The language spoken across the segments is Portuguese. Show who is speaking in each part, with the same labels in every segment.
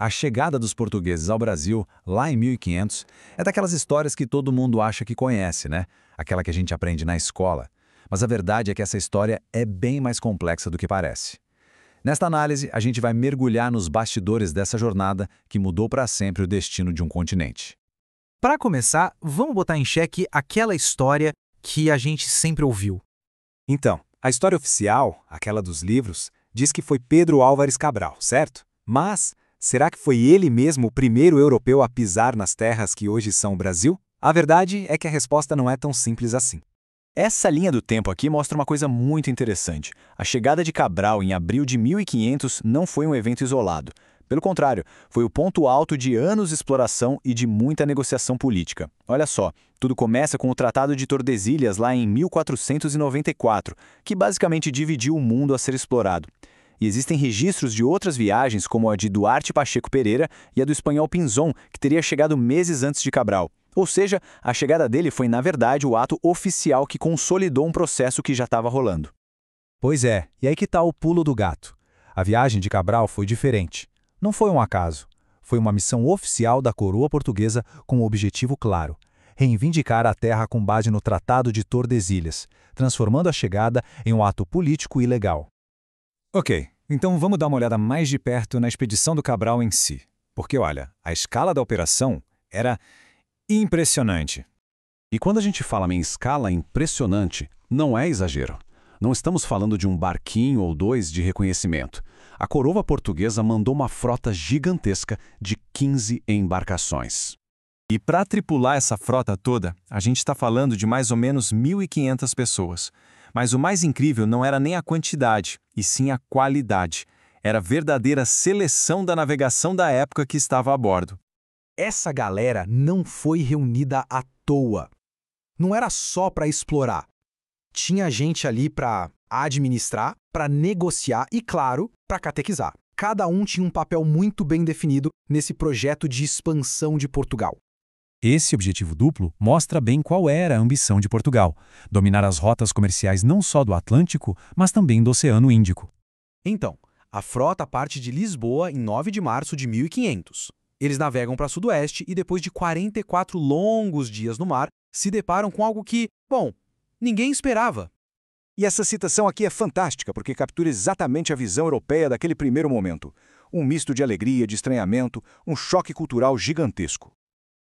Speaker 1: A chegada dos portugueses ao Brasil, lá em 1500, é daquelas histórias que todo mundo acha que conhece, né? Aquela que a gente aprende na escola. Mas a verdade é que essa história é bem mais complexa do que parece. Nesta análise, a gente vai mergulhar nos bastidores dessa jornada que mudou para sempre o destino de um continente.
Speaker 2: Para começar, vamos botar em xeque aquela história que a gente sempre ouviu.
Speaker 3: Então, a história oficial, aquela dos livros, diz que foi Pedro Álvares Cabral, certo? Mas será que foi ele mesmo o primeiro europeu a pisar nas terras que hoje são o Brasil? A verdade é que a resposta não é tão simples assim. Essa linha do tempo aqui mostra uma coisa muito interessante. A chegada de Cabral em abril de 1500 não foi um evento isolado. Pelo contrário, foi o ponto alto de anos de exploração e de muita negociação política. Olha só, tudo começa com o Tratado de Tordesilhas lá em 1494, que basicamente dividiu o mundo a ser explorado. E existem registros de outras viagens, como a de Duarte Pacheco Pereira e a do espanhol Pinzón, que teria chegado meses antes de Cabral. Ou seja, a chegada dele foi, na verdade, o ato oficial que consolidou um processo que já estava rolando.
Speaker 4: Pois é, e aí que está o pulo do gato. A viagem de Cabral foi diferente. Não foi um acaso. Foi uma missão oficial da coroa portuguesa com um objetivo claro: reivindicar a terra com base no Tratado de Tordesilhas, transformando a chegada em um ato político e legal.
Speaker 1: Ok, então vamos dar uma olhada mais de perto na expedição do Cabral em si. Porque, olha, a escala da operação era impressionante.
Speaker 5: E quando a gente fala em escala impressionante, não é exagero. Não estamos falando de um barquinho ou dois de reconhecimento. A coroa portuguesa mandou uma frota gigantesca de 15 embarcações.
Speaker 6: E para tripular essa frota toda, a gente está falando de mais ou menos 1.500 pessoas. Mas o mais incrível não era nem a quantidade, e sim a qualidade. Era a verdadeira seleção da navegação da época que estava a bordo.
Speaker 2: Essa galera não foi reunida à toa. Não era só para explorar. Tinha gente ali para administrar, para negociar e, claro, para catequizar. Cada um tinha um papel muito bem definido nesse projeto de expansão de Portugal.
Speaker 4: Esse objetivo duplo mostra bem qual era a ambição de Portugal: dominar as rotas comerciais não só do Atlântico, mas também do Oceano Índico.
Speaker 2: Então, a frota parte de Lisboa em 9 de março de 1500. Eles navegam para sudoeste e depois de 44 longos dias no mar, se deparam com algo que, bom, ninguém esperava.
Speaker 3: E essa citação aqui é fantástica porque captura exatamente a visão europeia daquele primeiro momento. Um misto de alegria, de estranhamento, um choque cultural gigantesco.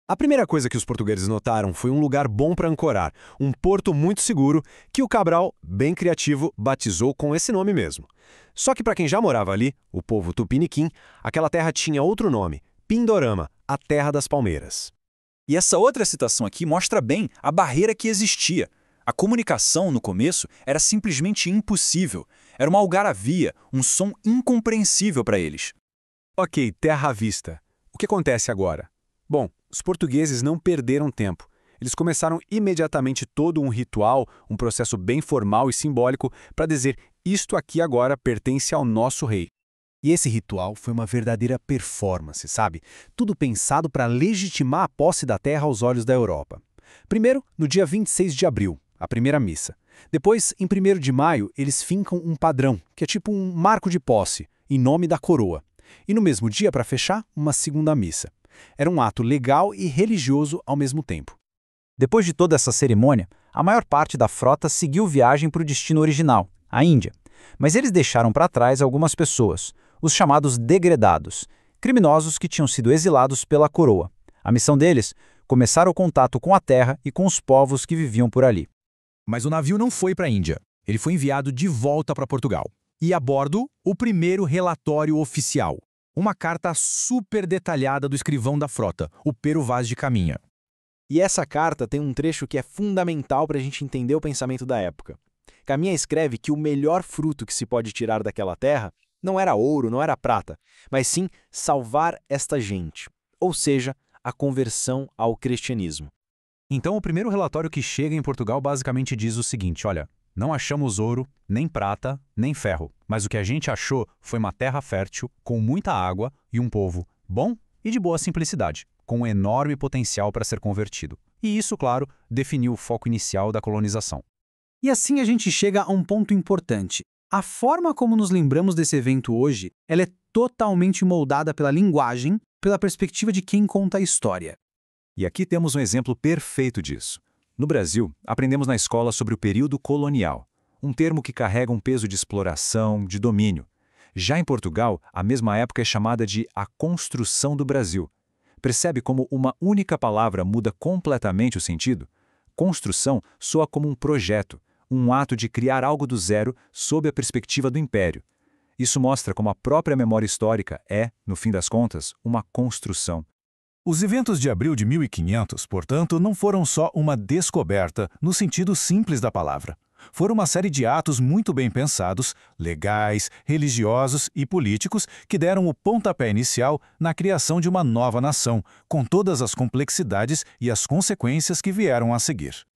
Speaker 7: A primeira coisa que os portugueses notaram foi um lugar bom para ancorar, um porto muito seguro, que o Cabral, bem criativo, batizou com esse nome mesmo. Só que para quem já morava ali, o povo tupiniquim, aquela terra tinha outro nome: Pindorama, a terra das palmeiras.
Speaker 8: E essa outra citação aqui mostra bem a barreira que existia. A comunicação, no começo, era simplesmente impossível. Era uma algaravia, um som incompreensível para eles.
Speaker 7: Ok, terra à vista. O que acontece agora? Bom, os portugueses não perderam tempo. Eles começaram imediatamente todo um ritual, um processo bem formal e simbólico para dizer: isto aqui agora pertence ao nosso rei.
Speaker 4: E esse ritual foi uma verdadeira performance, sabe? Tudo pensado para legitimar a posse da terra aos olhos da Europa. Primeiro, no dia 26 de abril, a primeira missa. Depois, em 1º de maio, eles fincam um padrão, que é tipo um marco de posse, em nome da coroa. E no mesmo dia, para fechar, uma segunda missa. Era um ato legal e religioso ao mesmo tempo.
Speaker 2: Depois de toda essa cerimônia, a maior parte da frota seguiu viagem para o destino original, a Índia. Mas eles deixaram para trás algumas pessoas, os chamados degredados, criminosos que tinham sido exilados pela coroa. A missão deles: começar o contato com a terra e com os povos que viviam por ali.
Speaker 1: Mas o navio não foi para a Índia. Ele foi enviado de volta para Portugal. E a bordo, o primeiro relatório oficial. Uma carta super detalhada do escrivão da frota, o Pero Vaz de Caminha.
Speaker 2: E essa carta tem um trecho que é fundamental para a gente entender o pensamento da época. Caminha escreve que o melhor fruto que se pode tirar daquela terra não era ouro, não era prata, mas sim salvar esta gente, ou seja, a conversão ao cristianismo.
Speaker 4: Então, o primeiro relatório que chega em Portugal basicamente diz o seguinte: olha, não achamos ouro, nem prata, nem ferro, mas o que a gente achou foi uma terra fértil, com muita água e um povo bom e de boa simplicidade, com um enorme potencial para ser convertido. E isso, claro, definiu o foco inicial da colonização.
Speaker 2: E assim a gente chega a um ponto importante. A forma como nos lembramos desse evento hoje, ela é
Speaker 4: totalmente moldada pela linguagem, pela perspectiva de quem conta a história.
Speaker 3: E aqui temos um exemplo perfeito disso. No Brasil, aprendemos na escola sobre o período colonial, um termo que carrega um peso de exploração, de domínio. Já em Portugal, a mesma época é chamada de a construção do Brasil. Percebe como uma única palavra muda completamente o sentido? Construção soa como um projeto, um ato de criar algo do zero sob a perspectiva do império. Isso mostra como a própria memória histórica é, no fim das contas, uma construção.
Speaker 5: Os eventos de abril de 1500, portanto, não foram só uma descoberta no sentido simples da palavra. Foram uma série de atos muito bem pensados, legais, religiosos e políticos que deram o pontapé inicial na criação de uma nova nação, com todas as complexidades e as consequências que vieram a seguir.